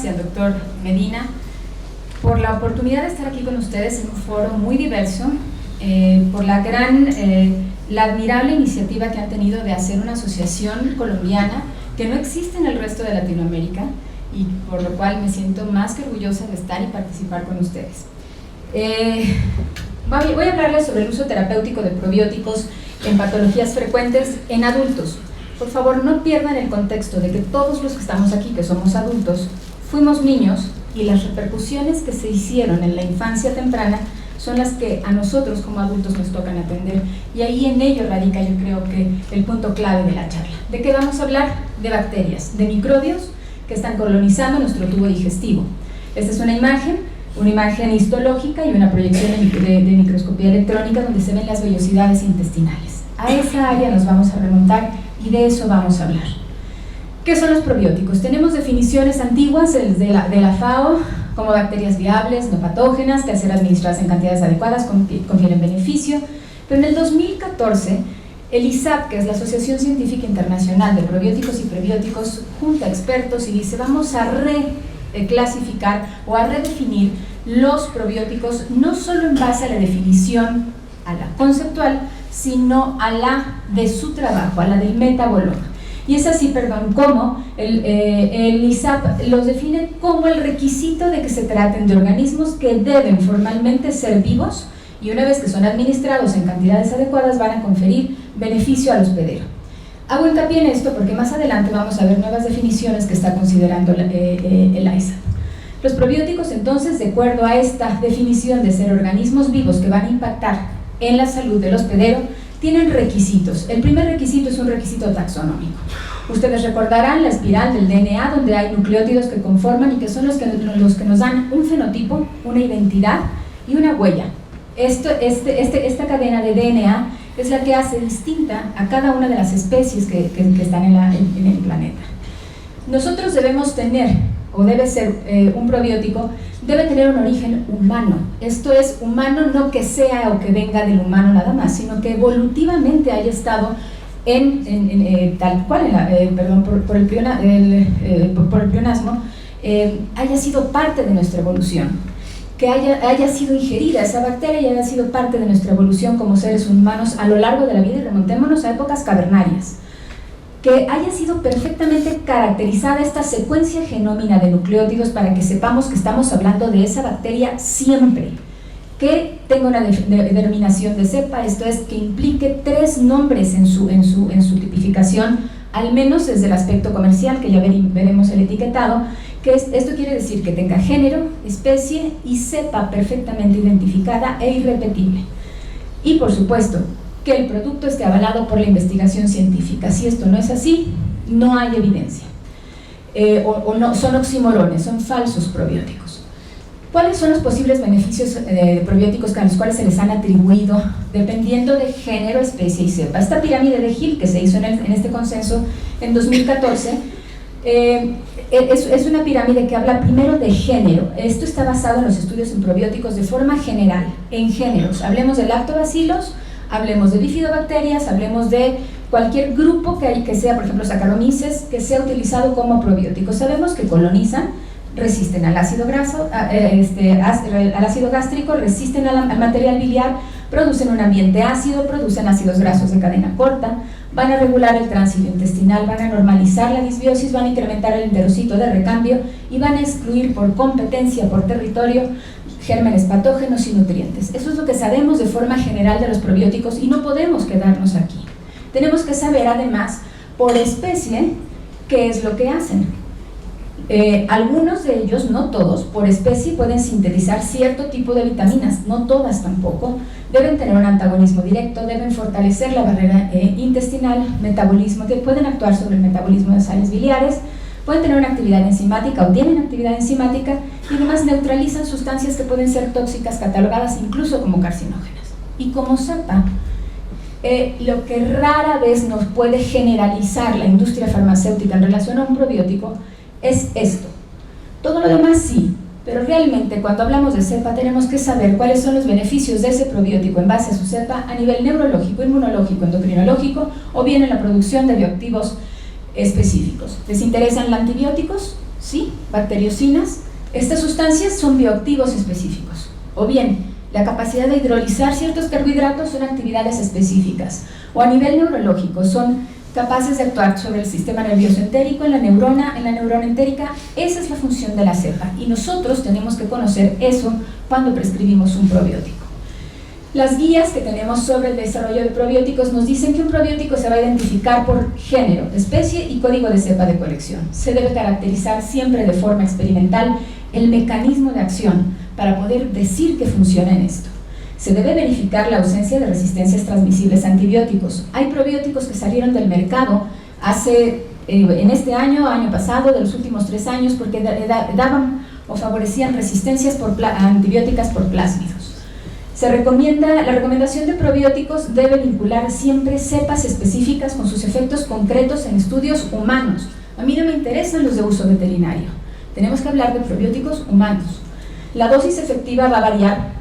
y al doctor Medina por la oportunidad de estar aquí con ustedes en un foro muy diverso, por la admirable iniciativa que han tenido de hacer una asociación colombiana que no existe en el resto de Latinoamérica y por lo cual me siento más que orgullosa de estar y participar con ustedes. Voy a hablarles sobre el uso terapéutico de probióticos en patologías frecuentes en adultos. Por favor, no pierdan el contexto de que todos los que estamos aquí, que somos adultos, fuimos niños y las repercusiones que se hicieron en la infancia temprana son las que a nosotros como adultos nos tocan atender, y ahí en ello radica, yo creo que el punto clave de la charla. ¿De qué vamos a hablar? De bacterias, de microbios que están colonizando nuestro tubo digestivo. Esta es una imagen histológica y una proyección de microscopía electrónica donde se ven las vellosidades intestinales. A esa área nos vamos a remontar y de eso vamos a hablar. ¿Qué son los probióticos? Tenemos definiciones antiguas de la FAO como bacterias viables, no patógenas, que al ser administradas en cantidades adecuadas confieren beneficio, pero en el 2014 el ISAP, que es la Asociación Científica Internacional de Probióticos y Prebióticos, junta expertos y dice: vamos a reclasificar o a redefinir los probióticos, no solo en base a la definición, a la conceptual, sino a la de su trabajo, a la del metaboloma. Y es así, como el ISAP los define como el requisito de que se traten de organismos que deben formalmente ser vivos y una vez que son administrados en cantidades adecuadas van a conferir beneficio al hospedero. Hago hincapié en esto porque más adelante vamos a ver nuevas definiciones que está considerando el ISAP. Los probióticos, entonces, de acuerdo a esta definición de ser organismos vivos que van a impactar en la salud del hospedero, tienen requisitos. El primer requisito es un requisito taxonómico. Ustedes recordarán la espiral del DNA, donde hay nucleótidos que conforman y que son los que nos dan un fenotipo, una identidad y una huella. Esta cadena de DNA es la que hace distinta a cada una de las especies que están en el planeta. Nosotros debemos tener, o debe ser un probiótico, debe tener un origen humano. Esto es humano, no que sea o que venga del humano nada más, sino que evolutivamente haya estado tal cual, por el pleonasmo, haya sido parte de nuestra evolución, que haya sido ingerida esa bacteria y haya sido parte de nuestra evolución como seres humanos a lo largo de la vida, y remontémonos a épocas cavernarias, que haya sido perfectamente caracterizada esta secuencia genómica de nucleótidos para que sepamos que estamos hablando de esa bacteria siempre, que tenga una denominación de cepa, esto es, que implique 3 nombres en su tipificación, al menos desde el aspecto comercial, que ya veremos el etiquetado, que esto quiere decir que tenga género, especie y cepa perfectamente identificada e irrepetible. Y por supuesto, que el producto esté avalado por la investigación científica. Si esto no es así, no hay evidencia. No, son oxímorones, son falsos probióticos. ¿Cuáles son los posibles beneficios de probióticos a los cuales se les han atribuido dependiendo de género, especie y cepa? Esta pirámide de Hill que se hizo en este consenso en 2014 es una pirámide que habla primero de género. Esto está basado en los estudios en probióticos de forma general, en géneros. Hablemos de lactobacilos, hablemos de bifidobacterias, hablemos de cualquier grupo que sea, por ejemplo, Saccharomyces, que sea utilizado como probiótico. Sabemos que colonizan, resisten al ácido gástrico, resisten al material biliar, producen un ambiente ácido, producen ácidos grasos de cadena corta, van a regular el tránsito intestinal, van a normalizar la disbiosis, van a incrementar el enterocito de recambio y van a excluir por competencia, por territorio, gérmenes patógenos y nutrientes. Eso es lo que sabemos de forma general de los probióticos y no podemos quedarnos aquí. Tenemos que saber además por especie qué es lo que hacen. Algunos de ellos, no todos, por especie pueden sintetizar cierto tipo de vitaminas, no todas tampoco, deben tener un antagonismo directo, deben fortalecer la barrera intestinal, metabolismo, que pueden actuar sobre el metabolismo de sales biliares, pueden tener una actividad enzimática o tienen actividad enzimática y además neutralizan sustancias que pueden ser tóxicas, catalogadas incluso como carcinógenas. Y como cepa, lo que rara vez nos puede generalizar la industria farmacéutica en relación a un probiótico es esto. Todo lo demás sí, pero realmente cuando hablamos de cepa tenemos que saber cuáles son los beneficios de ese probiótico en base a su cepa a nivel neurológico, inmunológico, endocrinológico o bien en la producción de bioactivos específicos. ¿Les interesan los antibióticos? Sí, bacteriocinas. Estas sustancias son bioactivos específicos. O bien, la capacidad de hidrolizar ciertos carbohidratos son actividades específicas. O a nivel neurológico, son capaces de actuar sobre el sistema nervioso entérico, en la neurona entérica. Esa es la función de la cepa. Y nosotros tenemos que conocer eso cuando prescribimos un probiótico. Las guías que tenemos sobre el desarrollo de probióticos nos dicen que un probiótico se va a identificar por género, especie y código de cepa de colección. Se debe caracterizar siempre de forma experimental el mecanismo de acción para poder decir que funciona en esto. Se debe verificar la ausencia de resistencias transmisibles a antibióticos. Hay probióticos que salieron del mercado en este año pasado, de los últimos 3 años, porque daban o favorecían resistencias antibióticas por plásmidos. La recomendación de probióticos debe vincular siempre cepas específicas con sus efectos concretos en estudios humanos. A mí no me interesan los de uso veterinario. Tenemos que hablar de probióticos humanos. La dosis efectiva va a variar.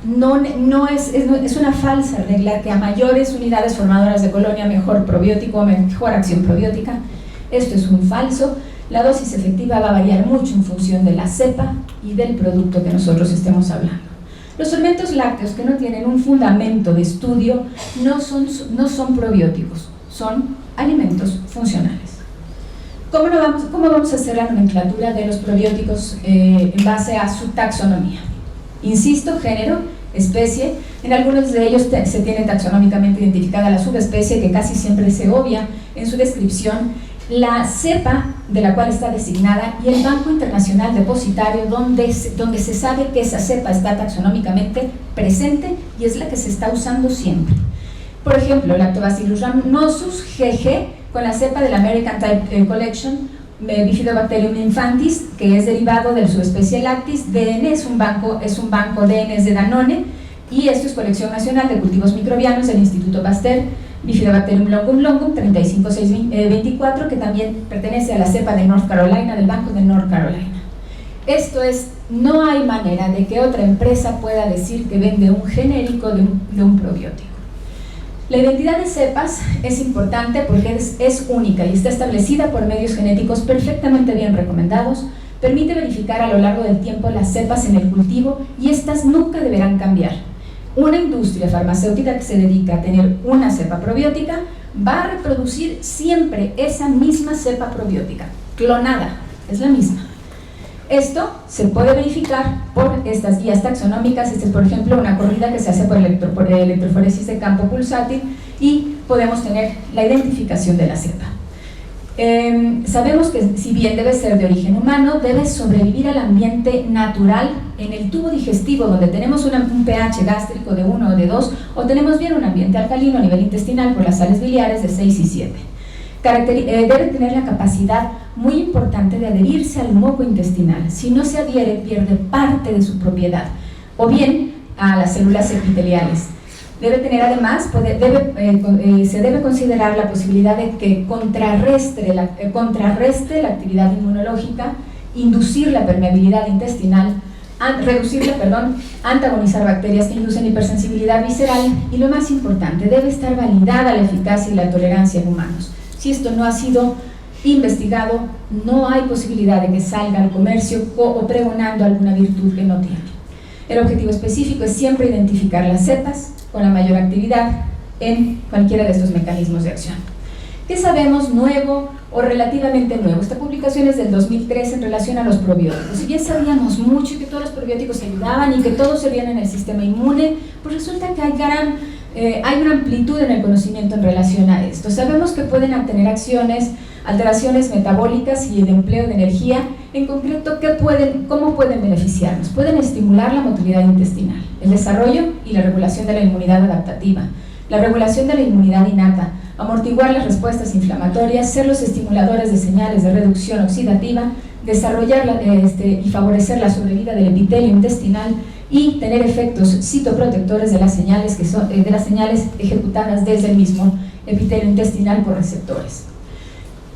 Es una falsa regla que a mayores unidades formadoras de colonia, mejor probiótico o mejor acción probiótica. Esto es un falso. La dosis efectiva va a variar mucho en función de la cepa y del producto que nosotros estemos hablando. Los fermentos lácteos que no tienen un fundamento de estudio no son probióticos, son alimentos funcionales. ¿Cómo vamos a hacer la nomenclatura de los probióticos en base a su taxonomía? Insisto, género, especie. En algunos de ellos se tiene taxonómicamente identificada la subespecie, que casi siempre se obvia en su descripción, la cepa de la cual está designada y el Banco Internacional Depositario donde se sabe que esa cepa está taxonómicamente presente y es la que se está usando siempre. Por ejemplo, Lactobacillus rhamnosus GG con la cepa de la American Type Collection, Bifidobacterium infantis, que es derivado de la subespecie Lactis. DN es un banco DN de Danone, y esto es colección nacional de cultivos microbianos del Instituto Pasteur. Bifidobacterium longum 35624, que también pertenece a la cepa de North Carolina, del Banco de North Carolina. Esto es, no hay manera de que otra empresa pueda decir que vende un genérico de un probiótico. La identidad de cepas es importante porque es única y está establecida por medios genéticos perfectamente bien recomendados. Permite verificar a lo largo del tiempo las cepas en el cultivo y estas nunca deberán cambiar. Una industria farmacéutica que se dedica a tener una cepa probiótica va a reproducir siempre esa misma cepa probiótica, clonada, es la misma. Esto se puede verificar por estas guías taxonómicas. Esta es, por ejemplo, una corrida que se hace por electroforesis de campo pulsátil y podemos tener la identificación de la cepa. Sabemos que si bien debe ser de origen humano, debe sobrevivir al ambiente natural en el tubo digestivo, donde tenemos un pH gástrico de 1 o de 2, o tenemos bien un ambiente alcalino a nivel intestinal por las sales biliares de 6 y 7. Debe tener la capacidad muy importante de adherirse al moco intestinal. Si no se adhiere, pierde parte de su propiedad, o bien a las células epiteliales. Debe tener además, se debe considerar la posibilidad de que contrarreste la actividad inmunológica, inducir la permeabilidad intestinal, antagonizar bacterias que inducen hipersensibilidad visceral y, lo más importante, debe estar validada la eficacia y la tolerancia en humanos. Si esto no ha sido investigado, no hay posibilidad de que salga al comercio o pregonando alguna virtud que no tiene. El objetivo específico es siempre identificar las cepas con la mayor actividad en cualquiera de estos mecanismos de acción. ¿Qué sabemos nuevo o relativamente nuevo? Esta publicación es del 2003 en relación a los probióticos. Si bien sabíamos mucho y que todos los probióticos ayudaban y que todos servían en el sistema inmune, pues resulta que hay una amplitud en el conocimiento en relación a esto. Sabemos que pueden tener alteraciones metabólicas y de empleo de energía. En concreto, ¿cómo pueden beneficiarnos? Pueden estimular la motilidad intestinal, el desarrollo y la regulación de la inmunidad adaptativa, la regulación de la inmunidad innata, amortiguar las respuestas inflamatorias, ser los estimuladores de señales de reducción oxidativa, desarrollar y favorecer la sobrevida del epitelio intestinal y tener efectos citoprotectores de las señales ejecutadas desde el mismo epitelio intestinal por receptores.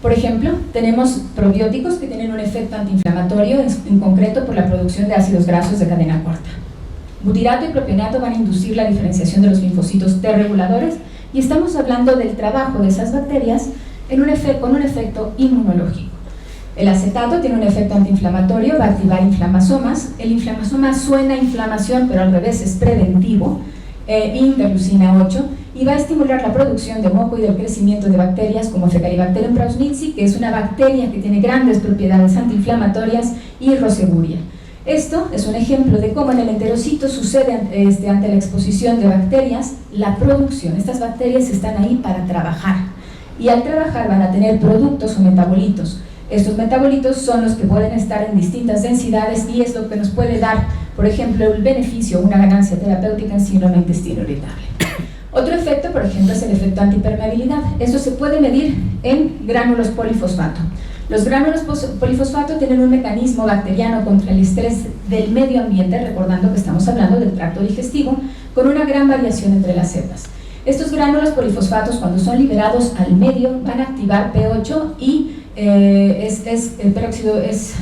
Por ejemplo, tenemos probióticos que tienen un efecto antiinflamatorio, en concreto por la producción de ácidos grasos de cadena corta. Butirato y propionato van a inducir la diferenciación de los linfocitos T reguladores y estamos hablando del trabajo de esas bacterias con un efecto inmunológico. El acetato tiene un efecto antiinflamatorio, va a activar inflamasomas. El inflamasoma suena a inflamación, pero al revés, es preventivo, interleucina 8, y va a estimular la producción de moco y del crecimiento de bacterias como Fecalibacterium prausnitzii, que es una bacteria que tiene grandes propiedades antiinflamatorias, y Roseburia. Esto es un ejemplo de cómo en el enterocito sucede ante la exposición de bacterias, la producción. Estas bacterias están ahí para trabajar, y al trabajar van a tener productos o metabolitos. Estos metabolitos son los que pueden estar en distintas densidades y es lo que nos puede dar, por ejemplo, el beneficio, una ganancia terapéutica en síndrome de intestino irritable. Otro efecto, por ejemplo, es el efecto antipermeabilidad. Esto se puede medir en gránulos polifosfato. Los gránulos polifosfato tienen un mecanismo bacteriano contra el estrés del medio ambiente, recordando que estamos hablando del tracto digestivo, con una gran variación entre las cepas. Estos gránulos polifosfatos, cuando son liberados al medio, van a activar P8 y peróxido es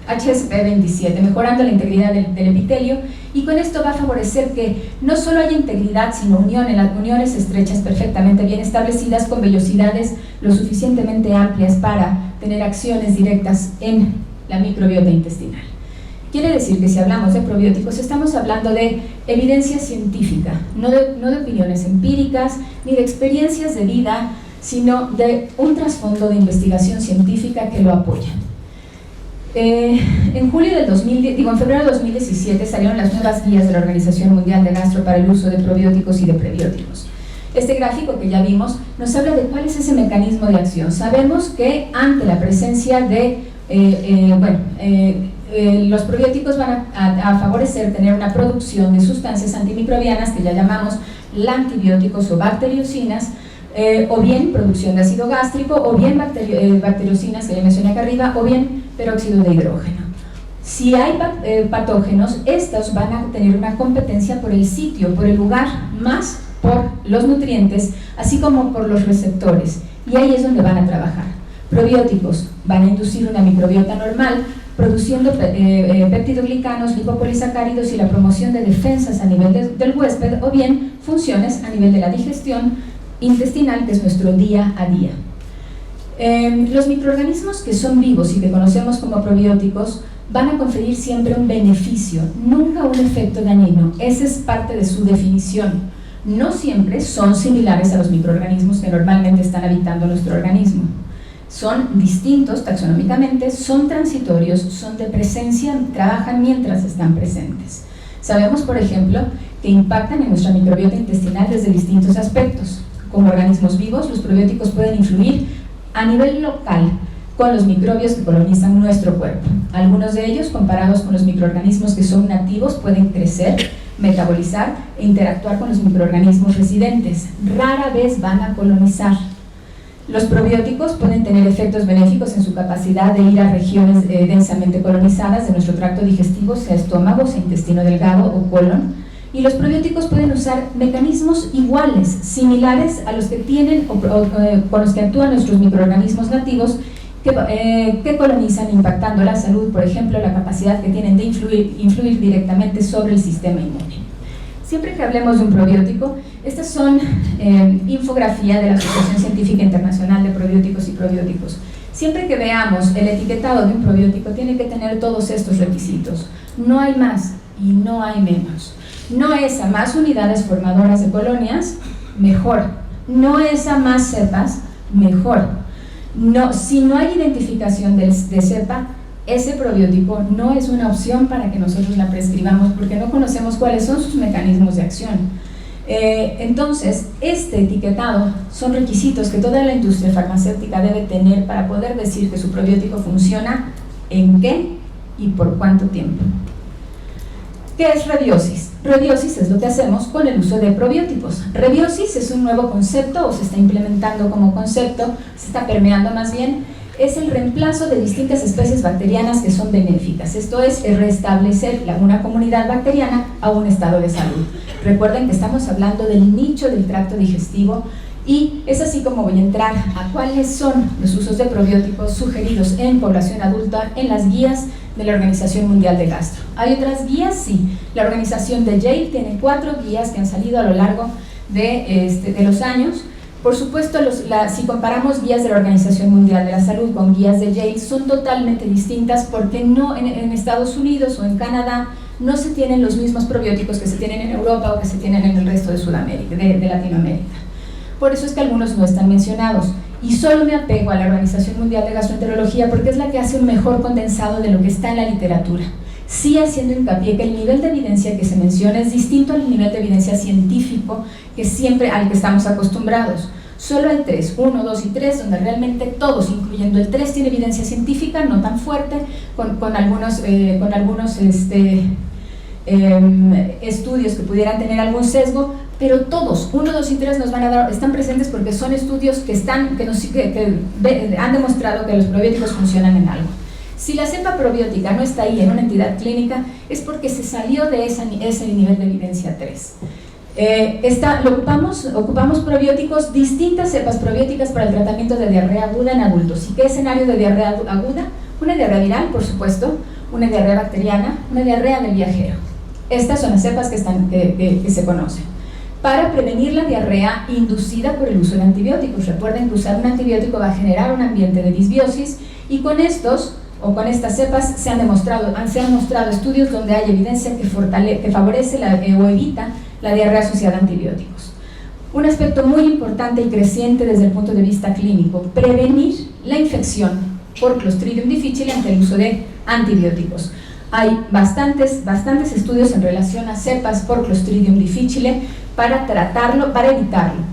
HSP27, mejorando la integridad del epitelio, y con esto va a favorecer que no solo haya integridad, sino uniones estrechas perfectamente bien establecidas con vellosidades lo suficientemente amplias para tener acciones directas en la microbiota intestinal. Quiere decir que si hablamos de probióticos estamos hablando de evidencia científica, no de opiniones empíricas ni de experiencias de vida, sino de un trasfondo de investigación científica que lo apoya. En febrero de 2017 salieron las nuevas guías de la Organización Mundial de Gastro para el uso de probióticos y de prebióticos. Este gráfico que ya vimos nos habla de cuál es ese mecanismo de acción. Sabemos que ante la presencia de, los probióticos van a favorecer tener una producción de sustancias antimicrobianas que ya llamamos antibióticos o bacteriocinas, o bien producción de ácido gástrico, o bien bacteriocinas que ya mencioné acá arriba, o bien peróxido de hidrógeno. Si hay patógenos, estos van a tener una competencia por el sitio, por el lugar, más por los nutrientes, así como por los receptores, y ahí es donde van a trabajar. Probióticos van a inducir una microbiota normal, produciendo peptidoglicanos, lipopolisacáridos y la promoción de defensas a nivel del huésped, o bien funciones a nivel de la digestión intestinal, que es nuestro día a día. Los microorganismos que son vivos y que conocemos como probióticos van a conferir siempre un beneficio, nunca un efecto dañino. Esa es parte de su definición. No siempre son similares a los microorganismos que normalmente están habitando nuestro organismo. Son distintos taxonómicamente, son transitorios, son de presencia, trabajan mientras están presentes. Sabemos, por ejemplo, que impactan en nuestra microbiota intestinal desde distintos aspectos. Como organismos vivos, los probióticos pueden influir a nivel local con los microbios que colonizan nuestro cuerpo. Algunos de ellos, comparados con los microorganismos que son nativos, pueden crecer, metabolizar e interactuar con los microorganismos residentes. Rara vez van a colonizar. Los probióticos pueden tener efectos benéficos en su capacidad de ir a regiones densamente colonizadas de nuestro tracto digestivo, sea estómago, sea intestino delgado o colon. Y los probióticos pueden usar mecanismos iguales, similares a los que tienen con los que actúan nuestros microorganismos nativos que colonizan, impactando la salud, por ejemplo, la capacidad que tienen de influir directamente sobre el sistema inmune. Siempre que hablemos de un probiótico, estas son infografía de la Asociación Científica Internacional de Probióticos y Probióticos. Siempre que veamos el etiquetado de un probiótico, tiene que tener todos estos requisitos. No hay más y no hay menos. No es a más unidades formadoras de colonias, mejor. No es a más cepas, mejor. No, si no hay identificación de cepa, ese probiótico no es una opción para que nosotros la prescribamos porque no conocemos cuáles son sus mecanismos de acción. Entonces, este etiquetado son requisitos que toda la industria farmacéutica debe tener para poder decir que su probiótico funciona en qué y por cuánto tiempo. ¿Qué es rebiosis? Rebiosis es lo que hacemos con el uso de probióticos. Rebiosis es un nuevo concepto, o se está implementando como concepto, se está permeando más bien. Es el reemplazo de distintas especies bacterianas que son benéficas. Esto es restablecer una comunidad bacteriana a un estado de salud. Recuerden que estamos hablando del nicho del tracto digestivo, y es así como voy a entrar a cuáles son los usos de probióticos sugeridos en población adulta en las guías de la Organización Mundial de Gastro. ¿Hay otras guías? Sí. La organización de Yale tiene 4 guías que han salido a lo largo de los años, Por supuesto, si comparamos guías de la Organización Mundial de la Salud con guías de Yale, son totalmente distintas porque no en Estados Unidos o en Canadá no se tienen los mismos probióticos que se tienen en Europa o que se tienen en el resto de Sudamérica, de Latinoamérica. Por eso es que algunos no están mencionados. Y solo me apego a la Organización Mundial de Gastroenterología porque es la que hace un mejor condensado de lo que está en la literatura. Sí haciendo hincapié que el nivel de evidencia que se menciona es distinto al nivel de evidencia científico al que estamos acostumbrados. Solo hay 3, 1, 2 y 3, donde realmente todos, incluyendo el 3, tiene evidencia científica, no tan fuerte, con algunos estudios que pudieran tener algún sesgo, pero todos, 1, 2 y 3 están presentes porque son estudios que han demostrado que los probióticos funcionan en algo. Si la cepa probiótica no está ahí en una entidad clínica, es porque se salió de ese nivel de evidencia 3. Ocupamos probióticos, distintas cepas probióticas para el tratamiento de diarrea aguda en adultos. ¿Y qué escenario de diarrea aguda? Una diarrea viral, por supuesto, una diarrea bacteriana, una diarrea del viajero. Estas son las cepas que se conocen. Para prevenir la diarrea inducida por el uso de antibióticos. Recuerden que usar un antibiótico va a generar un ambiente de disbiosis y con con estas cepas se han mostrado estudios donde hay evidencia que favorece o evita la diarrea asociada a antibióticos. Un aspecto muy importante y creciente desde el punto de vista clínico, prevenir la infección por Clostridium difficile ante el uso de antibióticos. Hay bastantes estudios en relación a cepas por Clostridium difficile para tratarlo, para evitarlo.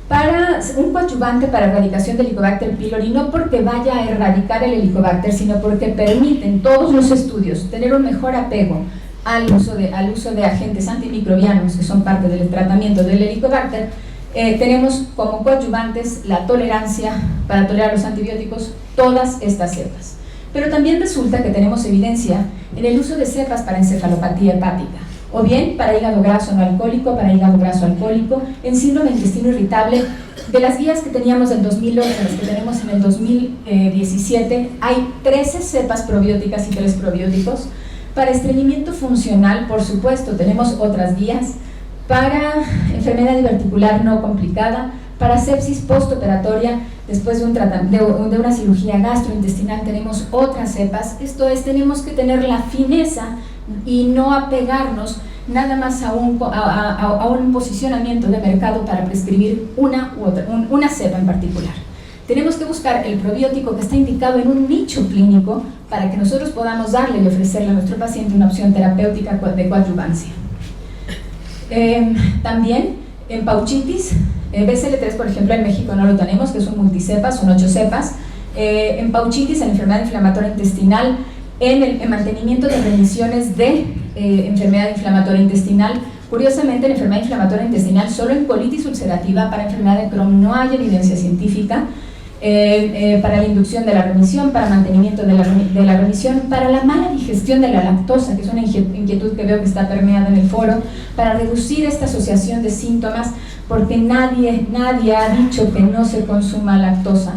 Para un coadyuvante para erradicación del Helicobacter pylori, no porque vaya a erradicar el Helicobacter, sino porque permiten todos los estudios tener un mejor apego al uso de agentes antimicrobianos que son parte del tratamiento del Helicobacter. Tenemos como coadyuvantes la tolerancia para tolerar los antibióticos, todas estas cepas. Pero también resulta que tenemos evidencia en el uso de cepas para encefalopatía hepática, o bien para hígado graso no alcohólico, para hígado graso alcohólico, en síndrome de intestino irritable. De las guías que teníamos del 2008 a las que tenemos en el 2017, hay 13 cepas probióticas y 3 probióticos. Para estreñimiento funcional, por supuesto, tenemos otras guías. Para enfermedad diverticular no complicada, para sepsis postoperatoria, después de una cirugía gastrointestinal, tenemos otras cepas. Esto es, tenemos que tener la fineza y no apegarnos nada más a un posicionamiento de mercado para prescribir una cepa en particular. Tenemos que buscar el probiótico que está indicado en un nicho clínico para que nosotros podamos darle y ofrecerle a nuestro paciente una opción terapéutica de coadyuvancia. También en pauchitis, BCL3 por ejemplo en México no lo tenemos, que son multicepas, son 8 cepas. En pauchitis, en enfermedad inflamatoria intestinal, en el mantenimiento de remisiones de enfermedad inflamatoria intestinal. Curiosamente, en enfermedad inflamatoria intestinal, solo en colitis ulcerativa, para enfermedad de Crohn no hay evidencia científica. Para la inducción de la remisión, para mantenimiento de la remisión, para la mala digestión de la lactosa, que es una inquietud que veo que está permeada en el foro, para reducir esta asociación de síntomas, porque nadie ha dicho que no se consuma lactosa.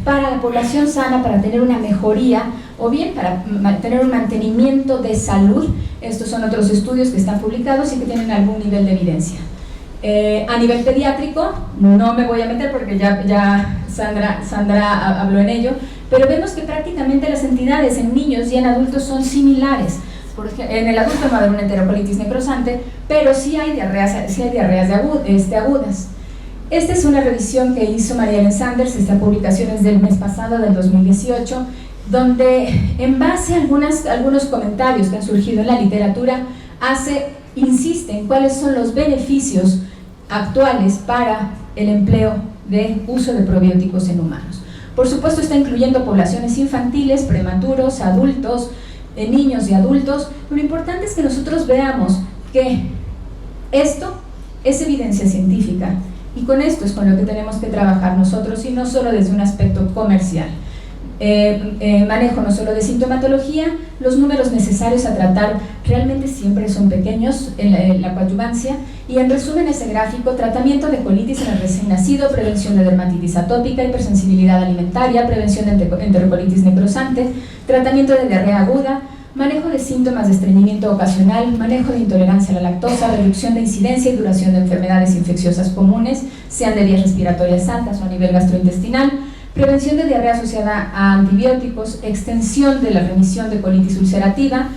Para la población sana, para tener una mejoría o bien para tener un mantenimiento de salud. Estos son otros estudios que están publicados y que tienen algún nivel de evidencia. A nivel pediátrico, no me voy a meter porque ya Sandra habló en ello, pero vemos que prácticamente las entidades en niños y en adultos son similares. En el adulto no va a haber una enterocolitis necrosante, pero sí hay diarreas agudas. Esta es una revisión que hizo María Ellen Sanders, esta publicación es del mes pasado, del 2018, donde en base a algunos comentarios que han surgido en la literatura, insiste en cuáles son los beneficios actuales para el empleo de uso de probióticos en humanos. Por supuesto está incluyendo poblaciones infantiles, prematuros, adultos, niños y adultos. Lo importante es que nosotros veamos que esto es evidencia científica y con esto es con lo que tenemos que trabajar nosotros y no solo desde un aspecto comercial. Manejo no solo de sintomatología, los números necesarios a tratar realmente siempre son pequeños en la coadyuvancia y en resumen ese gráfico: tratamiento de colitis en el recién nacido, prevención de dermatitis atópica, hipersensibilidad alimentaria, prevención de enterocolitis necrosante, tratamiento de diarrea aguda, manejo de síntomas de estreñimiento ocasional, manejo de intolerancia a la lactosa, reducción de incidencia y duración de enfermedades infecciosas comunes, sean de vías respiratorias altas o a nivel gastrointestinal, prevención de diarrea asociada a antibióticos, extensión de la remisión de colitis ulcerativa,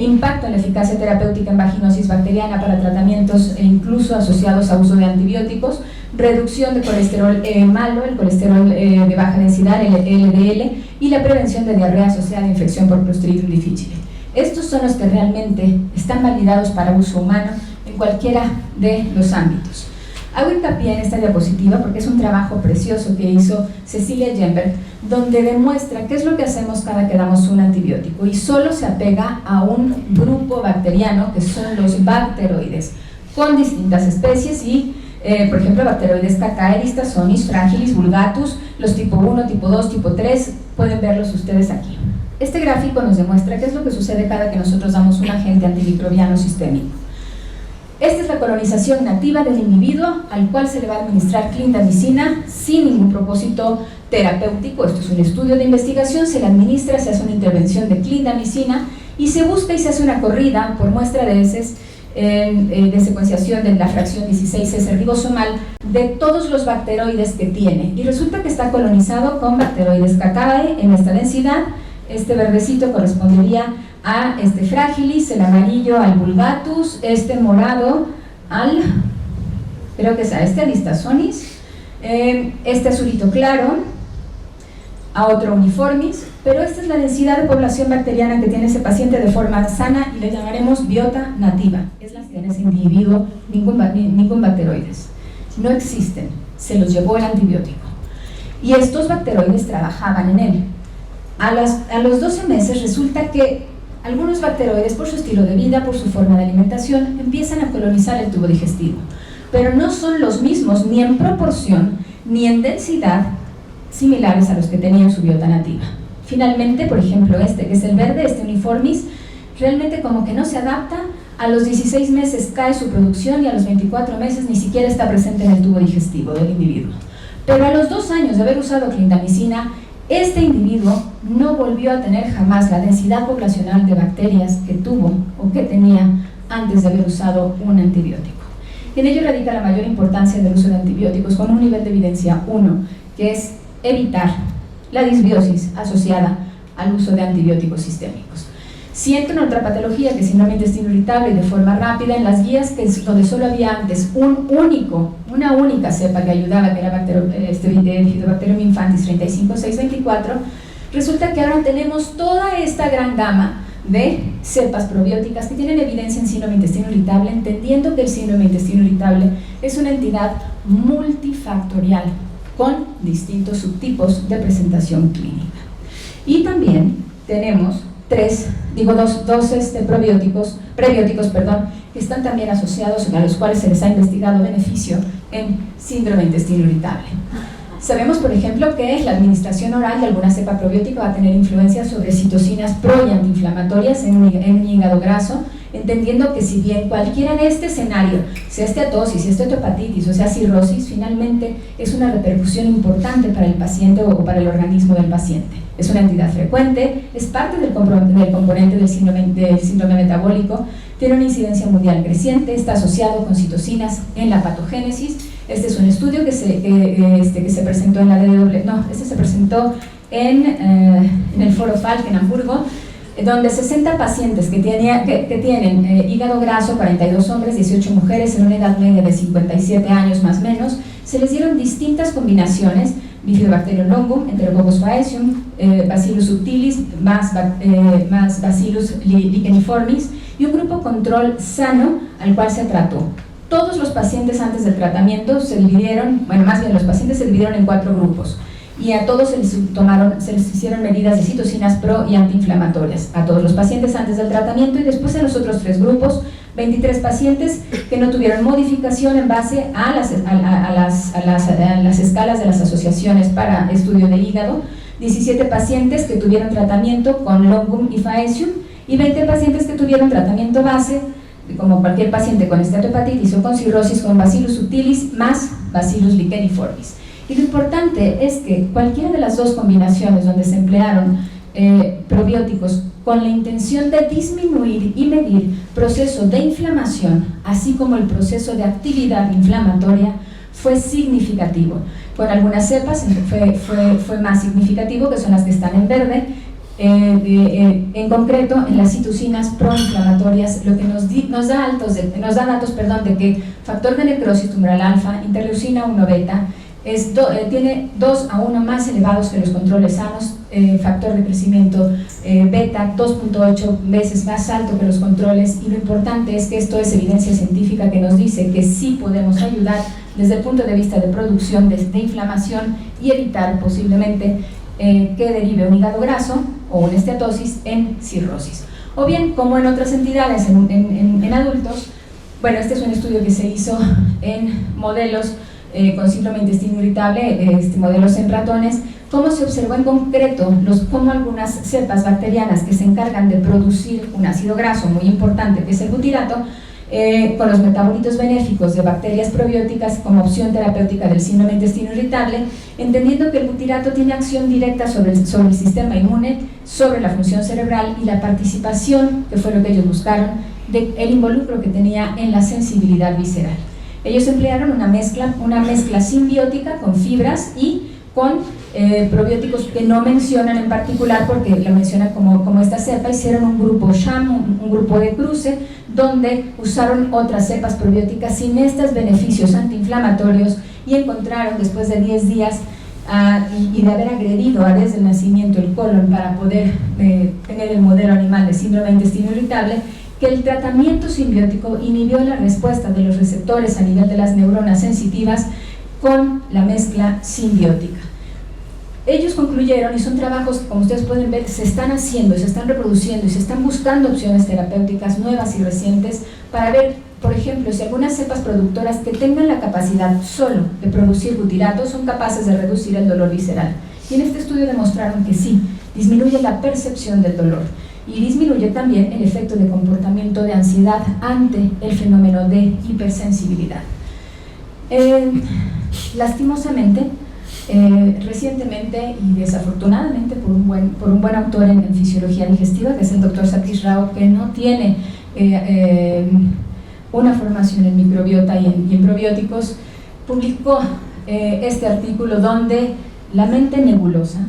impacto en la eficacia terapéutica en vaginosis bacteriana para tratamientos incluso asociados a uso de antibióticos, reducción de colesterol malo, el colesterol de baja densidad, el LDL, y la prevención de diarrea asociada a infección por Clostridium difficile. Estos son los que realmente están validados para uso humano en cualquiera de los ámbitos. Hago hincapié en esta diapositiva porque es un trabajo precioso que hizo Cecilia Jemberg, donde demuestra qué es lo que hacemos cada que damos un antibiótico y solo se apega a un grupo bacteriano que son los bacteroides, con distintas especies y, por ejemplo, bacteroides Cacaeris, Taxonis, Fragilis, Vulgatus, los tipo 1, tipo 2, tipo 3, pueden verlos ustedes aquí. Este gráfico nos demuestra qué es lo que sucede cada que nosotros damos un agente antimicrobiano sistémico. Esta es la colonización nativa del individuo al cual se le va a administrar clindamicina sin ningún propósito terapéutico. Esto es un estudio de investigación, se le administra, se hace una intervención de clindamicina y se busca y se hace una corrida por muestra de heces de secuenciación de la fracción 16S ribosomal de todos los bacteroides que tiene. Y resulta que está colonizado con bacteroides Cacae en esta densidad. Este verdecito correspondería a este Fragilis, el amarillo al Vulgatus, este morado al, creo que es a este Alistazonis, este azulito claro a otro Uniformis, pero esta es la densidad de población bacteriana que tiene ese paciente de forma sana y le llamaremos biota nativa. Es la que tiene ese individuo, ningún bacteroides. No existen, se los llevó el antibiótico. Y estos bacteroides trabajaban en él. A los 12 meses resulta que algunos bacteroides, por su estilo de vida, por su forma de alimentación, empiezan a colonizar el tubo digestivo, pero no son los mismos ni en proporción ni en densidad similares a los que tenían su biota nativa. Finalmente, por ejemplo, este que es el verde, este Uniformis, realmente como que no se adapta, a los 16 meses cae su producción y a los 24 meses ni siquiera está presente en el tubo digestivo del individuo. Pero a los 2 años de haber usado clindamicina, este individuo no volvió a tener jamás la densidad poblacional de bacterias que tuvo o que tenía antes de haber usado un antibiótico. Y en ello radica la mayor importancia del uso de antibióticos con un nivel de evidencia 1, que es evitar la disbiosis asociada al uso de antibióticos sistémicos. Si entra en otra patología, que es síndrome de intestino irritable, y de forma rápida, en las guías donde solo había antes una única cepa que ayudaba, que era Bifidobacterium infantis 35624, resulta que ahora tenemos toda esta gran gama de cepas probióticas que tienen evidencia en síndrome de intestino irritable, entendiendo que el síndrome de intestino irritable es una entidad multifactorial con distintos subtipos de presentación clínica. Y también tenemos dos prebióticos, que están también asociados, a los cuales se les ha investigado beneficio en síndrome de intestino irritable. Sabemos, por ejemplo, que la administración oral de alguna cepa probiótica va a tener influencia sobre citocinas pro y antiinflamatorias en un hígado graso, entendiendo que si bien cualquiera de este escenario, sea esteatosis, sea esteatopatitis o sea cirrosis, finalmente es una repercusión importante para el paciente o para el organismo del paciente. Es una entidad frecuente, es parte del componente del síndrome metabólico, tiene una incidencia mundial creciente, está asociado con citocinas en la patogénesis. Este es un estudio que se presentó en la se presentó en el Foro Falk en Hamburgo, donde 60 pacientes que tienen hígado graso, 42 hombres, 18 mujeres, en una edad media de 57 años más o menos, se les dieron distintas combinaciones: Bifidobacterium longum, Enterococcus faecium, Bacillus subtilis, más Bacillus licheniformis, y un grupo control sano al cual se trató. Todos los pacientes antes del tratamiento los pacientes se dividieron en 4 grupos, y a todos se les hicieron medidas de citocinas pro y antiinflamatorias, a todos los pacientes antes del tratamiento, y después en los otros 3 grupos, 23 pacientes que no tuvieron modificación en base a las escalas de las asociaciones para estudio de hígado, 17 pacientes que tuvieron tratamiento con longum y faecium, y 20 pacientes que tuvieron tratamiento base, como cualquier paciente con esteatopatitis o con cirrosis, con Bacillus subtilis más Bacillus licheniformis. Y lo importante es que cualquiera de las 2 combinaciones donde se emplearon probióticos con la intención de disminuir y medir proceso de inflamación, así como el proceso de actividad inflamatoria, fue significativo. Con algunas cepas fue más significativo, que son las que están en verde. En concreto, en las citocinas proinflamatorias, lo que nos da datos de que factor de necrosis tumoral alfa, interleucina 1 beta, tiene 2 a 1 más elevados que los controles sanos, factor de crecimiento beta 2.8 veces más alto que los controles, y lo importante es que esto es evidencia científica que nos dice que sí podemos ayudar desde el punto de vista de producción de inflamación y evitar posiblemente que derive un hígado graso o una esteatosis en cirrosis. O bien, como en otras entidades, en adultos, bueno, este es un estudio que se hizo en modelos con síndrome de intestino irritable, modelos en ratones, cómo se observó en concreto cómo algunas cepas bacterianas que se encargan de producir un ácido graso muy importante, que es el butirato, con los metabolitos benéficos de bacterias probióticas como opción terapéutica del síndrome de intestino irritable, entendiendo que el butirato tiene acción directa sobre el sistema inmune, sobre la función cerebral y la participación, que fue lo que ellos buscaron, del involucro que tenía en la sensibilidad visceral. Ellos emplearon una mezcla simbiótica con fibras y con probióticos que no mencionan en particular, porque lo mencionan como esta cepa. Hicieron un grupo sham, un grupo de cruce, donde usaron otras cepas probióticas sin estos beneficios antiinflamatorios, y encontraron después de 10 días y de haber agredido desde el nacimiento el colon para poder tener el modelo animal de síndrome de intestino irritable, que el tratamiento simbiótico inhibió la respuesta de los receptores a nivel de las neuronas sensitivas con la mezcla simbiótica. Ellos concluyeron, y son trabajos que, como ustedes pueden ver, se están haciendo, se están reproduciendo y se están buscando opciones terapéuticas nuevas y recientes para ver, por ejemplo, si algunas cepas productoras que tengan la capacidad solo de producir butirato son capaces de reducir el dolor visceral. Y en este estudio demostraron que sí, disminuye la percepción del dolor y disminuye también el efecto de comportamiento de ansiedad ante el fenómeno de hipersensibilidad. Lastimosamente, recientemente y desafortunadamente por un buen autor en fisiología digestiva, que es el doctor Satish Rao, que no tiene una formación en microbiota y en probióticos, publicó este artículo donde la mente nebulosa,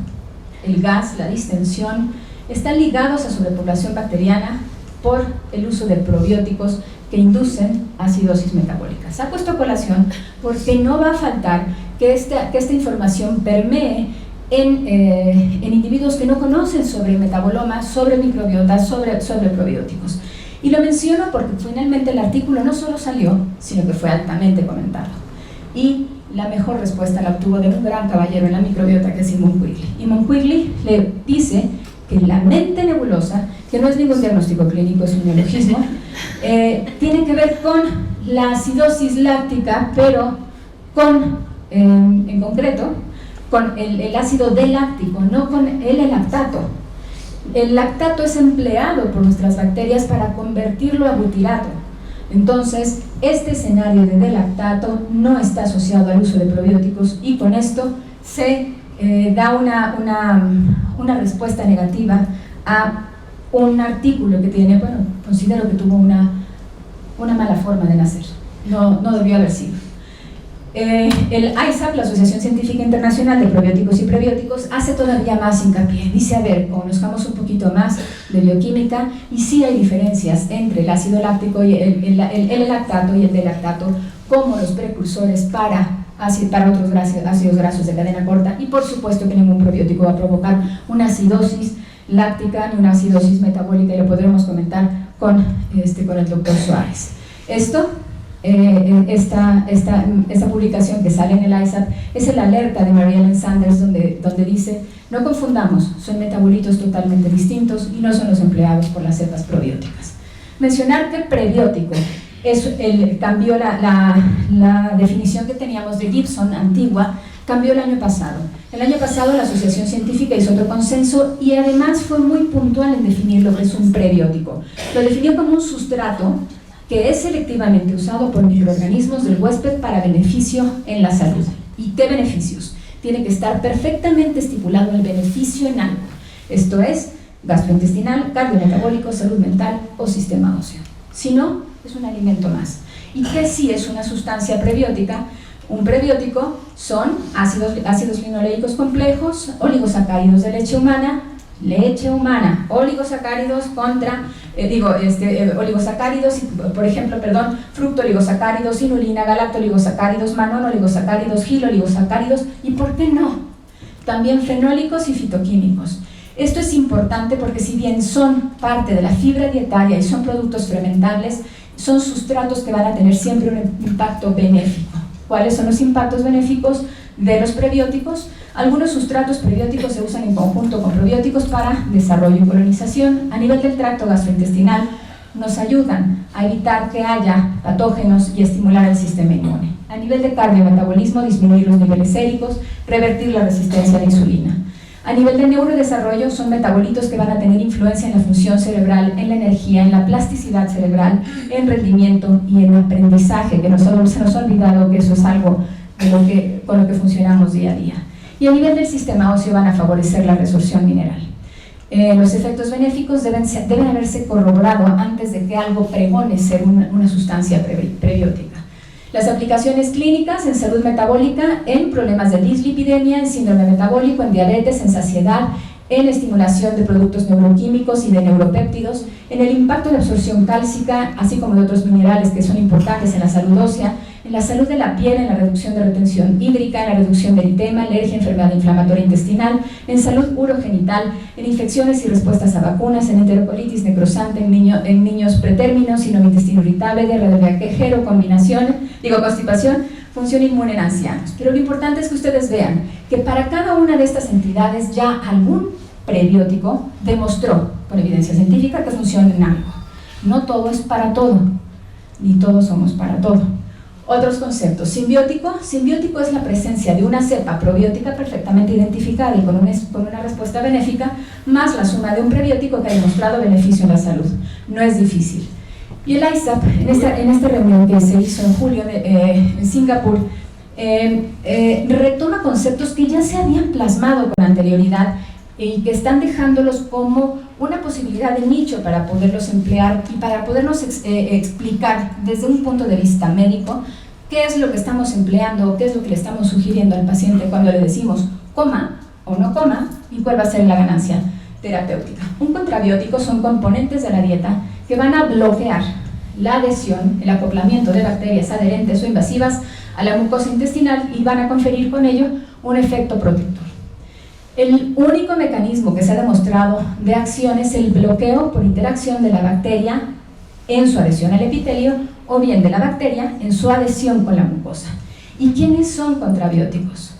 el gas, la distensión, están ligados a sobrepoblación bacteriana por el uso de probióticos que inducen acidosis metabólica. Se ha puesto a colación porque no va a faltar que esta información permee en individuos que no conocen sobre metabolomas, sobre microbiota, sobre probióticos. Y lo menciono porque finalmente el artículo no solo salió, sino que fue altamente comentado. Y la mejor respuesta la obtuvo de un gran caballero en la microbiota, que es Eamon Quigley. Eamon Quigley le dice que la mente nebulosa, que no es ningún diagnóstico clínico, es un neologismo, tiene que ver con la acidosis láctica, pero en concreto con el ácido D-láctico, no con el lactato. El lactato es empleado por nuestras bacterias para convertirlo a butirato. Entonces, este escenario de D-lactato no está asociado al uso de probióticos, y con esto se da una respuesta negativa a un artículo que tiene, bueno, considero que tuvo una mala forma de nacer, no debió haber sido. El ISAP, la Asociación Científica Internacional de Probióticos y Prebióticos, hace todavía más hincapié. Dice, a ver, conozcamos un poquito más de bioquímica, y sí hay diferencias entre el ácido láctico y el lactato y el D-lactato como los precursores para otros ácidos grasos de cadena corta, y por supuesto que ningún probiótico va a provocar una acidosis láctica ni una acidosis metabólica, y lo podremos comentar con el doctor Suárez. Esta publicación que sale en el ISAP es el alerta de Mary Ellen Sanders, donde dice: no confundamos, son metabolitos totalmente distintos y no son los empleados por las cepas probióticas. Mencionar que prebiótico cambió la definición que teníamos de Gibson antigua, cambió el año pasado. El año pasado la asociación científica hizo otro consenso, y además fue muy puntual en definir lo que es un prebiótico. Lo definió como un sustrato que es selectivamente usado por microorganismos del huésped para beneficio en la salud. ¿Y qué beneficios? Tiene que estar perfectamente estipulado el beneficio en algo. Esto es, gastrointestinal, cardiometabólico, salud mental o sistema óseo. Si no, es un alimento más. ¿Y qué sí es una sustancia prebiótica? Un prebiótico son ácidos linoleicos complejos, oligosacáridos de leche humana, oligosacáridos oligosacáridos, por ejemplo, fructooligosacáridos, inulina, galactoligosacáridos, manonoligosacáridos, giloligosacáridos y, ¿por qué no?, también fenólicos y fitoquímicos. Esto es importante porque si bien son parte de la fibra dietaria y son productos fermentables, son sustratos que van a tener siempre un impacto benéfico. ¿Cuáles son los impactos benéficos de los prebióticos? Algunos sustratos prebióticos se usan en conjunto con probióticos para desarrollo y colonización. A nivel del tracto gastrointestinal, nos ayudan a evitar que haya patógenos y estimular el sistema inmune. A nivel de cardiometabolismo, disminuir los niveles séricos, revertir la resistencia a la insulina. A nivel de neurodesarrollo, son metabolitos que van a tener influencia en la función cerebral, en la energía, en la plasticidad cerebral, en rendimiento y en aprendizaje, que se nos ha olvidado que eso es algo con lo que funcionamos día a día. Y a nivel del sistema óseo van a favorecer la resorción mineral. Los efectos benéficos deben haberse corroborado antes de que algo pregone ser una sustancia prebiótica. Las aplicaciones clínicas en salud metabólica, en problemas de dislipidemia, en síndrome metabólico, en diabetes, en saciedad, en estimulación de productos neuroquímicos y de neuropéptidos, en el impacto de absorción cálcica, así como de otros minerales que son importantes en la salud ósea, en la salud de la piel, en la reducción de retención hídrica, en la reducción de eritema, alergia, enfermedad inflamatoria intestinal, en salud urogenital, en infecciones y respuestas a vacunas, en enterocolitis necrosante, en niños pretérminos, síndrome de intestino irritable, diarrea de viajero, constipación, función inmune en ancianos. Pero lo importante es que ustedes vean que para cada una de estas entidades ya algún prebiótico demostró, con evidencia científica, que funciona en algo. No todo es para todo, ni todos somos para todo. Otros conceptos. Simbiótico es la presencia de una cepa probiótica perfectamente identificada y con una respuesta benéfica, más la suma de un prebiótico que ha demostrado beneficio en la salud. No es difícil. Y el ISAP, en esta reunión que se hizo en julio en Singapur, retoma conceptos que ya se habían plasmado con anterioridad y que están dejándolos como una posibilidad de nicho para poderlos emplear y para podernos explicar desde un punto de vista médico qué es lo que estamos empleando, qué es lo que le estamos sugiriendo al paciente cuando le decimos coma o no coma y cuál va a ser la ganancia terapéutica. Un contrabiótico son componentes de la dieta que van a bloquear la adhesión, el acoplamiento de bacterias adherentes o invasivas a la mucosa intestinal y van a conferir con ello un efecto protector. El único mecanismo que se ha demostrado de acción es el bloqueo por interacción de la bacteria en su adhesión al epitelio o bien de la bacteria en su adhesión con la mucosa. ¿Y quiénes son contrabióticos?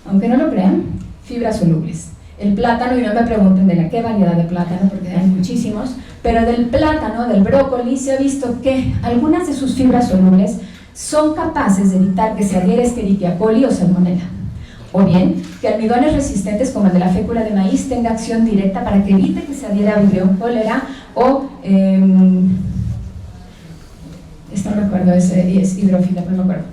Aunque no lo crean, fibras solubles. El plátano, y no me pregunten de qué variedad de plátano, porque hay muchísimos, pero del plátano, del brócoli, se ha visto que algunas de sus fibras solubles son capaces de evitar que se adhiera Escherichia coli o salmonella. O bien, que almidones resistentes como el de la fécula de maíz tenga acción directa para que evite que se adhiera a Vibrio cólera o, esto no recuerdo, es hidrófila, no me acuerdo.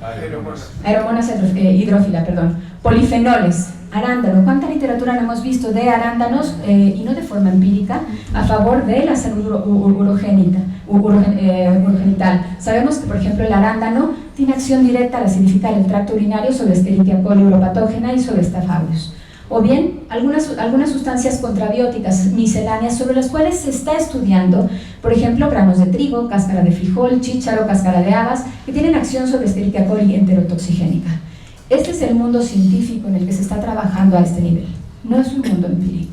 Aeromonas hidrófila, perdón. Polifenoles, arándano. ¿Cuánta literatura no hemos visto de arándanos, y no de forma empírica, a favor de la salud urogenital? Sabemos que, por ejemplo, el arándano tiene acción directa al acidificar el tracto urinario sobre Escherichia coli uropatógena y sobre Staph aureus. O bien, algunas sustancias contrabióticas misceláneas sobre las cuales se está estudiando, por ejemplo, granos de trigo, cáscara de frijol, chícharo, cáscara de habas, que tienen acción sobre Escherichia coli enterotoxigénica. Este es el mundo científico en el que se está trabajando a este nivel. No es un mundo empírico.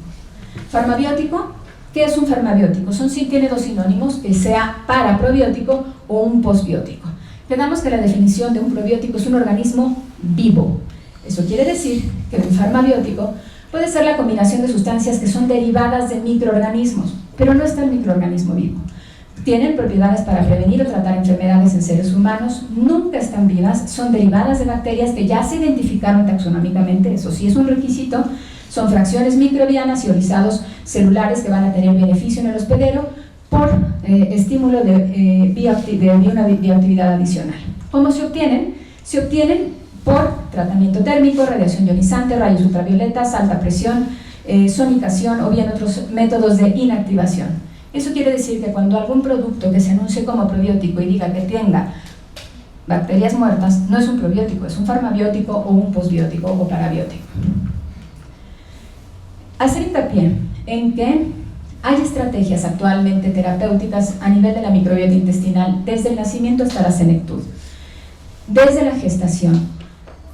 Farmabiótico. ¿Qué es un farmabiótico? Tiene dos sinónimos, que sea paraprobiótico o un posbiótico. Quedamos que la definición de un probiótico es un organismo vivo. Eso quiere decir que un farmabiótico puede ser la combinación de sustancias que son derivadas de microorganismos, pero no está el microorganismo vivo. Tienen propiedades para prevenir o tratar enfermedades en seres humanos, nunca están vivas, son derivadas de bacterias que ya se identificaron taxonómicamente, eso sí es un requisito, son fracciones microbianas y olizados celulares que van a tener beneficio en el hospedero por estímulo de una bioactividad adicional. ¿Cómo se obtienen? Se obtienen por tratamiento térmico, radiación ionizante, rayos ultravioletas, alta presión, sonicación o bien otros métodos de inactivación. Eso quiere decir que cuando algún producto que se anuncie como probiótico y diga que tenga bacterias muertas, no es un probiótico, es un farmabiótico o un posbiótico o parabiótico. Hacer hincapié en que hay estrategias actualmente terapéuticas a nivel de la microbiota intestinal desde el nacimiento hasta la senectud. Desde la gestación,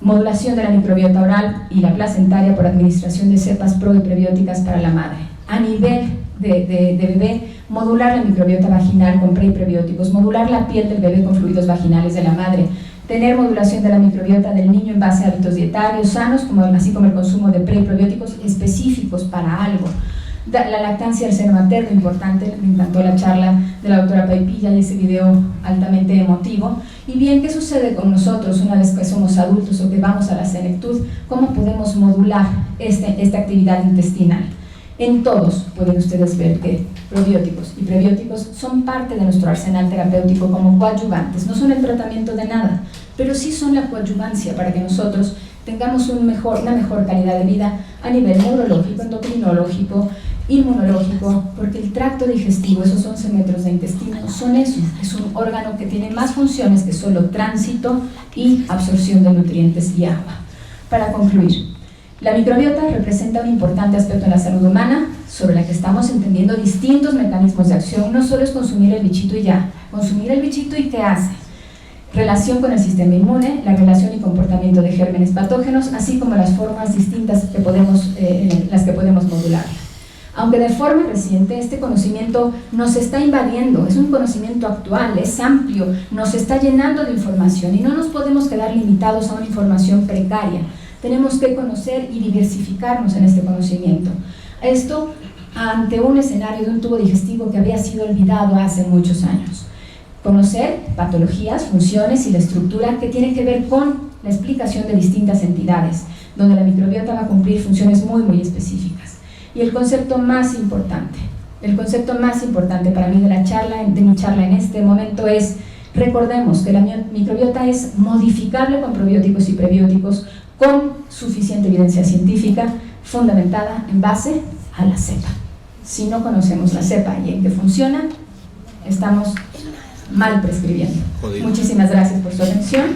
modulación de la microbiota oral y la placentaria por administración de cepas pro y prebióticas para la madre. A nivel de bebé, modular la microbiota vaginal con pre y prebióticos, modular la piel del bebé con fluidos vaginales de la madre, tener modulación de la microbiota del niño en base a hábitos dietarios sanos, así como el consumo de pre y prebióticos específicos para algo. La lactancia del seno materno, importante, me encantó la charla de la doctora Paipilla y ese video altamente emotivo. Y bien, ¿qué sucede con nosotros una vez que somos adultos o que vamos a la senectud? ¿Cómo podemos modular esta actividad intestinal? En todos pueden ustedes ver que probióticos y prebióticos son parte de nuestro arsenal terapéutico como coadyuvantes. No son el tratamiento de nada, pero sí son la coadyuvancia para que nosotros tengamos una mejor calidad de vida a nivel neurológico, endocrinológico, inmunológico, porque el tracto digestivo, esos 11 metros de intestino, son eso, es un órgano que tiene más funciones que solo tránsito y absorción de nutrientes y agua. Para concluir, la microbiota representa un importante aspecto en la salud humana sobre la que estamos entendiendo distintos mecanismos de acción. No solo es consumir el bichito y ya, consumir el bichito y ¿qué hace? Relación con el sistema inmune, la relación y comportamiento de gérmenes patógenos, así como las formas distintas que en las que podemos modularla. Aunque de forma reciente este conocimiento nos está invadiendo, es un conocimiento actual, es amplio, nos está llenando de información y no nos podemos quedar limitados a una información precaria. Tenemos que conocer y diversificarnos en este conocimiento. Esto ante un escenario de un tubo digestivo que había sido olvidado hace muchos años. Conocer patologías, funciones y la estructura que tienen que ver con la explicación de distintas entidades, donde la microbiota va a cumplir funciones muy específicas. Y el concepto más importante para mí de mi charla en este momento es: recordemos que la microbiota es modificable con probióticos y prebióticos con suficiente evidencia científica fundamentada en base a la cepa. Si no conocemos la cepa y en qué funciona, estamos mal prescribiendo. Muchísimas gracias por su atención.